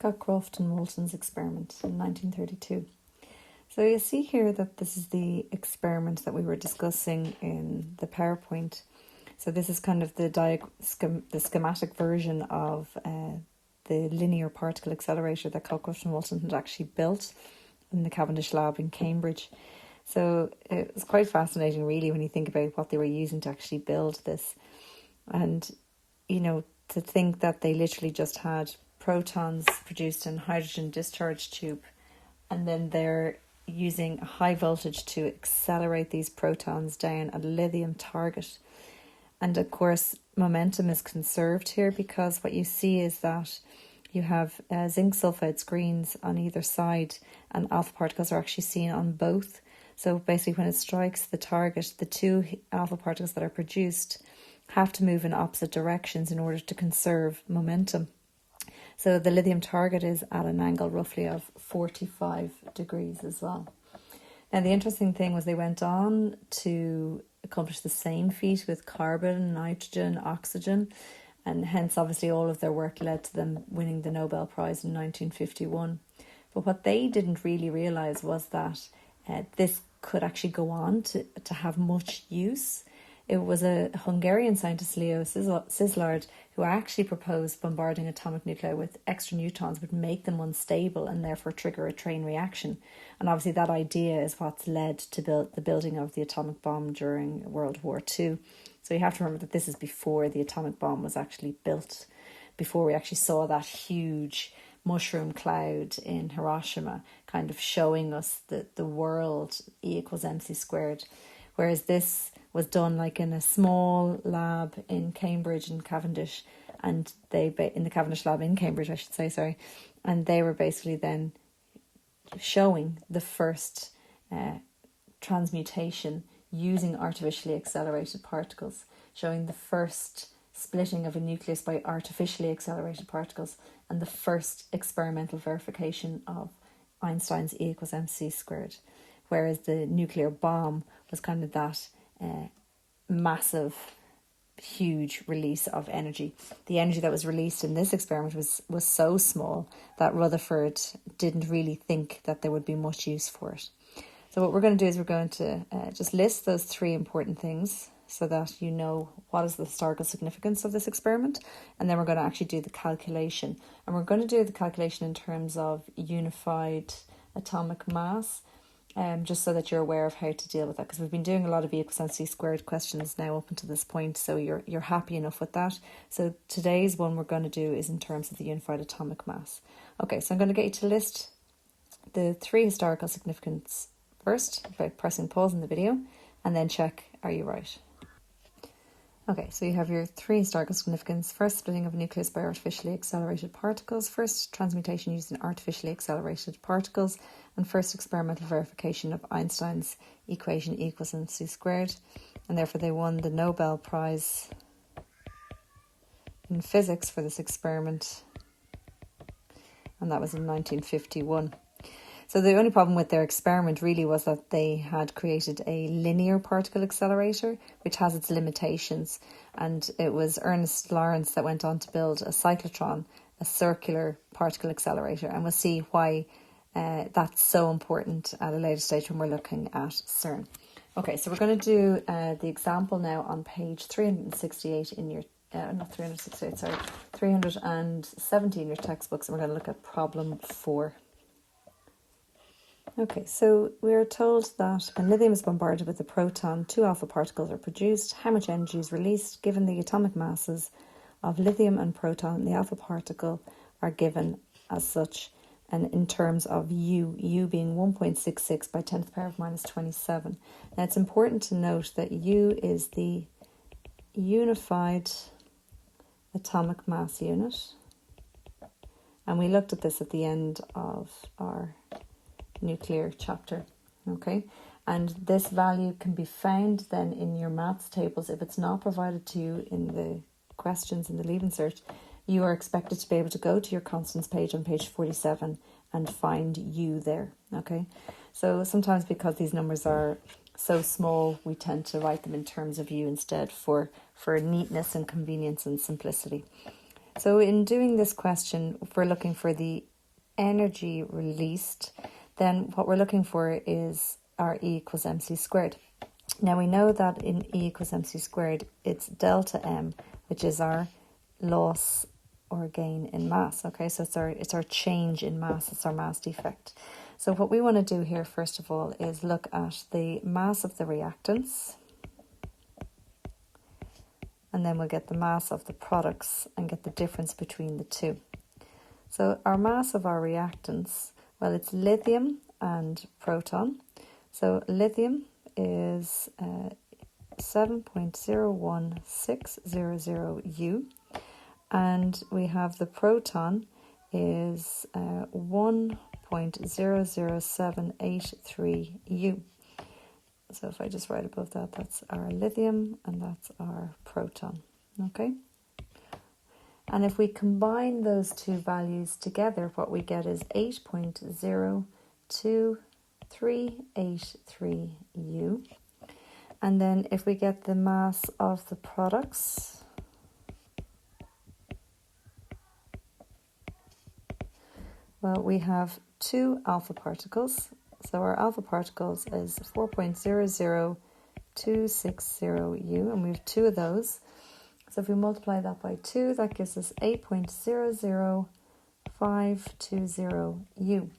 Cockcroft and Walton's experiment in 1932. So you see here that this is the experiment that we were discussing in the PowerPoint. So this is kind of the schematic version of the linear particle accelerator that Cockcroft and Walton had actually built in the Cavendish lab in Cambridge. So it was quite fascinating, really, when you think about what they were using to actually build this. And, you know, to think that they literally just had protons produced in a hydrogen discharge tube, and then they're using a high voltage to accelerate these protons down at a lithium target. And of course, momentum is conserved here because what you see is that you have zinc sulfide screens on either side, and alpha particles are actually seen on both. So basically, when it strikes the target, the two alpha particles that are produced have to move in opposite directions in order to conserve momentum. So the lithium target is at an angle roughly of 45 degrees as well. Now, the interesting thing was they went on to accomplish the same feat with carbon, nitrogen, oxygen, and hence obviously all of their work led to them winning the Nobel Prize in 1951. But what they didn't really realise was that this could actually go on to have much use. It was a Hungarian scientist, Leo Szilard, who actually proposed bombarding atomic nuclei with extra neutrons would make them unstable and therefore trigger a chain reaction. And obviously that idea is what's led to the building of the atomic bomb during World War II. So you have to remember that this is before the atomic bomb was actually built, before we actually saw that huge mushroom cloud in Hiroshima, kind of showing us the world E = mc squared. Whereas this was done like in a small lab in Cambridge and Cavendish, and in the Cavendish lab in Cambridge, I should say, sorry, and they were basically then showing the first transmutation using artificially accelerated particles, showing the first splitting of a nucleus by artificially accelerated particles, and the first experimental verification of Einstein's E = mc squared. Whereas the nuclear bomb was kind of that massive, huge release of energy. The energy that was released in this experiment was so small that Rutherford didn't really think that there would be much use for it. So what we're going to do is we're going to just list those three important things so that you know what is the historical significance of this experiment. And then we're going to actually do the calculation. And we're going to do the calculation in terms of unified atomic mass, just so that you're aware of how to deal with that, because we've been doing a lot of E = mc squared questions now up until this point, so you're happy enough with that. So today's one we're going to do is in terms of the unified atomic mass. Okay, so I'm going to get you to list the three historical significance first by pressing pause in the video, and then check, are you right? Okay, so you have your three historical significance. First, splitting of a nucleus by artificially accelerated particles. First, transmutation using artificially accelerated particles. And first, experimental verification of Einstein's equation E = mc squared. And therefore, they won the Nobel Prize in physics for this experiment. And that was in 1951. So the only problem with their experiment really was that they had created a linear particle accelerator, which has its limitations. And it was Ernest Lawrence that went on to build a cyclotron, a circular particle accelerator. And we'll see why that's so important at a later stage when we're looking at CERN. Okay, so we're going to do the example now on page 368 in your, not 368, sorry, 370 in your textbooks. And we're going to look at problem 4. Okay, so we're told that when lithium is bombarded with a proton, two alpha particles are produced. How much energy is released? Given the atomic masses of lithium and proton, the alpha particle are given as such, and in terms of U being 1.66 by 10 to the power of minus 27. Now it's important to note that U is the unified atomic mass unit, and we looked at this at the end of our nuclear chapter, okay, and this value can be found then in your maths tables. If it's not provided to you in the questions in the Leaving Cert, you are expected to be able to go to your constants page on page 47 and find U there, okay. So sometimes because these numbers are so small, we tend to write them in terms of U instead for neatness and convenience and simplicity. So in doing this question, we're looking for the energy released, then what we're looking for is our E equals mc squared. Now we know that in E equals mc squared, it's delta M, which is our loss or gain in mass. Okay, so it's our change in mass, it's our mass defect. So what we want to do here, first of all, is look at the mass of the reactants, and then we'll get the mass of the products and get the difference between the two. So our mass of our reactants, well, it's lithium and proton. So lithium is 7.01600 U, and we have the proton is 1.00783 U. So if I just write above that, that's our lithium and that's our proton. Okay. And if we combine those two values together, what we get is 8.02383 U. And then if we get the mass of the products, well, we have 2 alpha particles. So our alpha particles is 4.00260 U, and we have 2 of those. So if we multiply that by 2, that gives us 8.00520 U.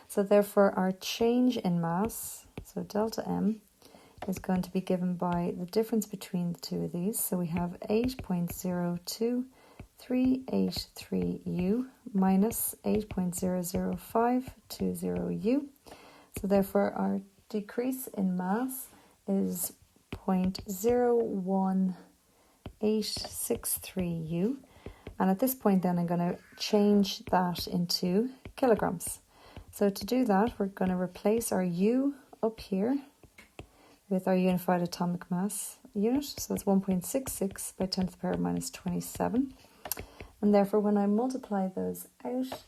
So therefore our change in mass, so delta M, is going to be given by the difference between the two of these. So we have 8.02383 U minus 8.00520 U. So therefore our decrease in mass is 0.01863 U. And at this point then I'm going to change that into kilograms. So to do that, we're going to replace our U up here with our unified atomic mass unit. So that's 1.66 by 10 to the power minus 27. And therefore when I multiply those out,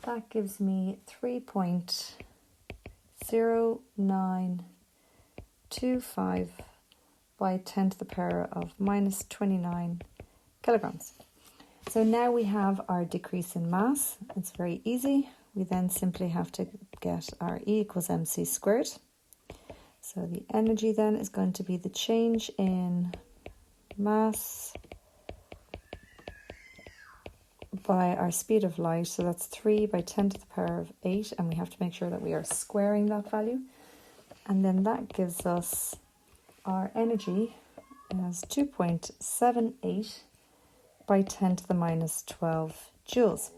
that gives me 3.0925 by 10 to the power of minus 29 kilograms. So now we have our decrease in mass. It's very easy. We then simply have to get our E equals mc squared. So the energy then is going to be the change in mass by our speed of light. So that's 3 by 10 to the power of 8. And we have to make sure that we are squaring that value. And then that gives us our energy as 2.78 by 10 to the minus 12 joules.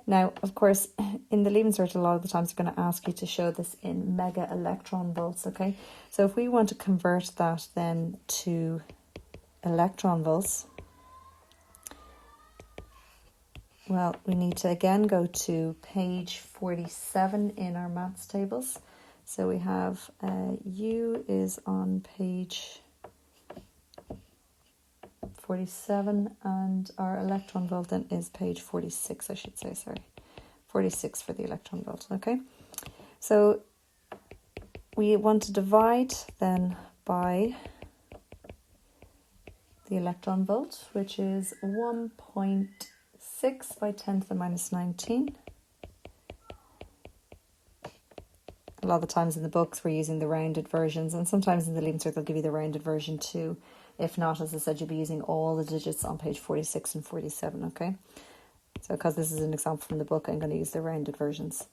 Now, of course, in the Leaving Cert, a lot of the times they're going to ask you to show this in mega electron volts, okay? So if we want to convert that then to electron volts, well, we need to again go to page 47 in our maths tables. So we have U is on page 47 and our electron volt then is page 46, I should say, sorry. 46 for the electron volt, okay? So we want to divide then by the electron volt, which is 1.6 by 10 to the minus 19. A lot of the times in the books we're using the rounded versions, and sometimes in the Leaving Cert they'll give you the rounded version too. If not, as I said, you'll be using all the digits on page 46 and 47, okay? So because this is an example from the book, I'm going to use the rounded versions.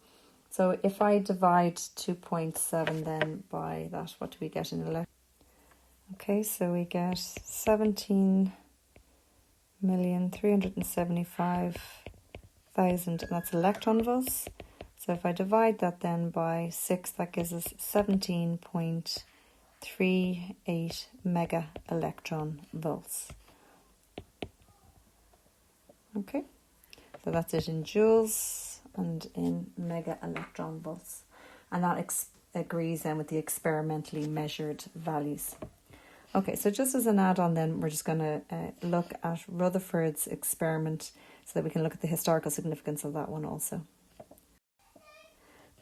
So if I divide 2.7 then by that, what do we get in electron? Okay, so we get 17,375,000, and that's electron volts. So if I divide that then by 6, that gives us 17.38 mega electron volts. Okay, so that's it in joules and in mega electron volts. And that agrees then with the experimentally measured values. Okay, so just as an add-on then, we're just going to look at Rutherford's experiment so that we can look at the historical significance of that one also.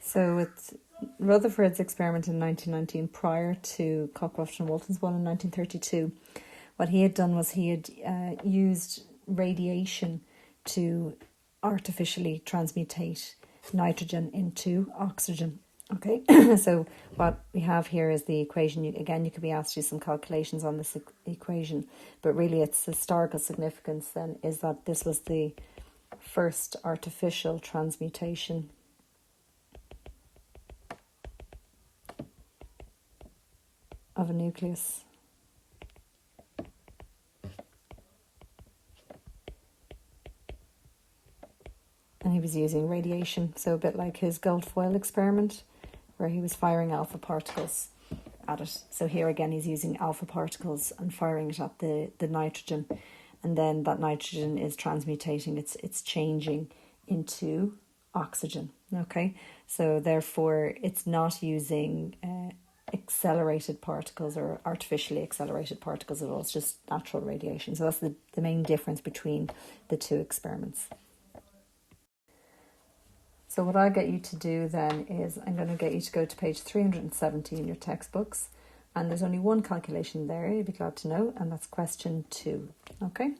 So with Rutherford's experiment in 1919, prior to Cockcroft and Walton's one in 1932, what he had done was he had used radiation to artificially transmutate nitrogen into oxygen. Okay, so what we have here is the equation. Again, you could be asked to do some calculations on this equation, but really its historical significance then is that this was the first artificial transmutation of a nucleus. And he was using radiation, so a bit like his gold foil experiment, where he was firing alpha particles at it. So here again, he's using alpha particles and firing it at the nitrogen. And then that nitrogen is transmutating, it's changing into oxygen. Okay, so therefore it's not using accelerated particles or artificially accelerated particles at all. It's just natural radiation. So that's the main difference between the two experiments. So what I'll get you to do then is I'm going to get you to go to page 370 in your textbooks, and there's only one calculation there, you'll be glad to know, and that's question 2. Okay.